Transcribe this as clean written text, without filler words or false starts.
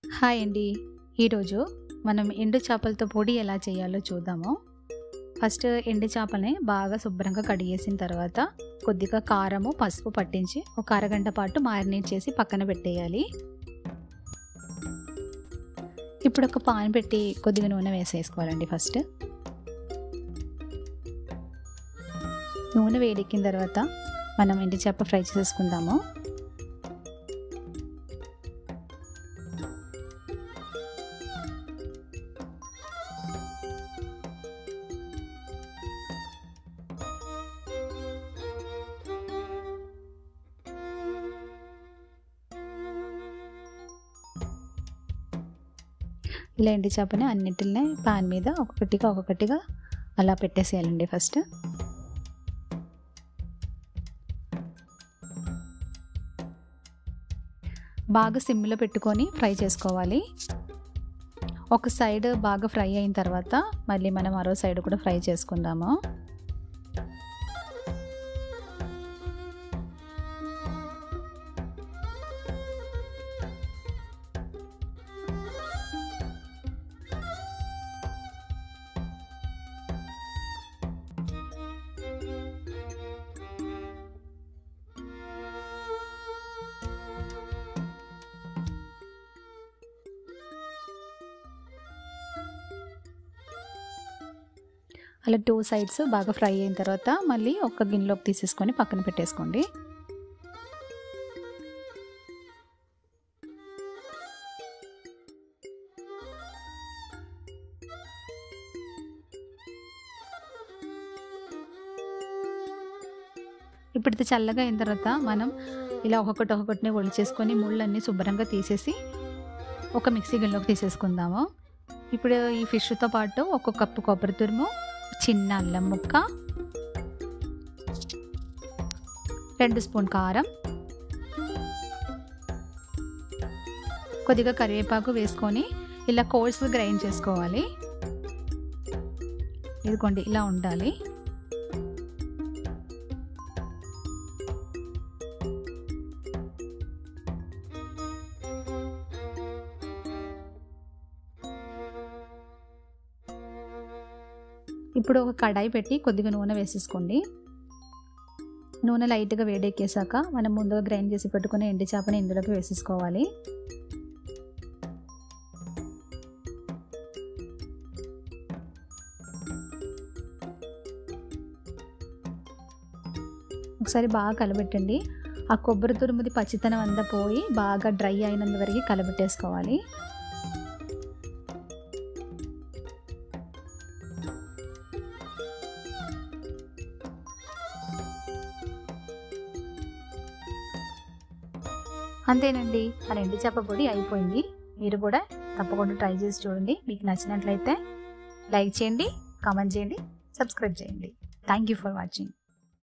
Hi అండి. ఈరోజు మనం ఎండు చేపలతో పొడి ఎలా చేయాలో చూద్దాము. ఫస్ట్ ఎండు చేపల్ని బాగా శుభ్రంగా కడిగేసిన తర్వాత కొద్దిగా కారము, పసుపు పట్టించి ఒక అరగంట పాటు మ్యారినేట్ చేసి పక్కన పెట్టేయాలి. ఇప్పుడు ఒక పాన్ పెట్టి కొద్దిగా నూనె వేసేసుకోవాలండి. ఫస్ట్ నూనె వేడెక్కిన తర్వాత మనం ఎండు చేప ఫ్రై చేసుకుందాము. ఇలా ఎండు చేపని అన్నిటిని పాన్ మీద ఒక్కొక్కటిగా అలా పెట్టేసేయాలండి. ఫస్ట్ బాగా సిమ్లో పెట్టుకొని ఫ్రై చేసుకోవాలి. ఒక సైడ్ బాగా ఫ్రై అయిన తర్వాత మళ్ళీ మనం మరో సైడ్ కూడా ఫ్రై చేసుకుందాము. అలా 2 సైడ్స్ బాగా ఫ్రై అయిన తర్వాత మళ్ళీ ఒక గిన్నెలోకి తీసేసుకొని పక్కన పెట్టేసుకోండి. ఇప్పుడు ఇది చల్లగా అయిన తర్వాత మనం ఇలా ఒక్కొక్కటిని ఒలిచేసుకొని ముళ్ళన్నీ శుభ్రంగా తీసేసి ఒక మిక్సీ గిన్నెలోకి తీసేసుకుందాము. ఇప్పుడు ఈ ఫిష్తో పాటు 1 కప్పు కొబ్బరి తురుము, చిన్న అల్లం ముక్క, 2 స్పూన్ కారం, కొద్దిగా కరివేపాకు వేసుకొని ఇలా కోర్స్ గ్రైండ్ చేసుకోవాలి. ఇదిగోండి ఇలా ఉండాలి. ఇప్పుడు ఒక కడాయి పెట్టి కొద్దిగా నూనె వేసేసుకోండి. నూనె లైట్గా వేడెక్కేసాక మనం ముందుగా గ్రైండ్ చేసి పెట్టుకునే ఎండు చేపని ఇందులోకి వేసేసుకోవాలి. ఒకసారి బాగా కలబెట్టండి. ఆ కొబ్బరి తురుముది పచ్చితనం అంతా పోయి బాగా డ్రై అయినంత వరకు కలబెట్టేసుకోవాలి. అంతేనండి, మన ఎండు చేప పొడి అయిపోయింది. మీరు కూడా తప్పకుండా ట్రై చేసి చూడండి. మీకు నచ్చినట్లయితే లైక్ చేయండి, కామెంట్ చేయండి, సబ్స్క్రైబ్ చేయండి. Thank you for watching.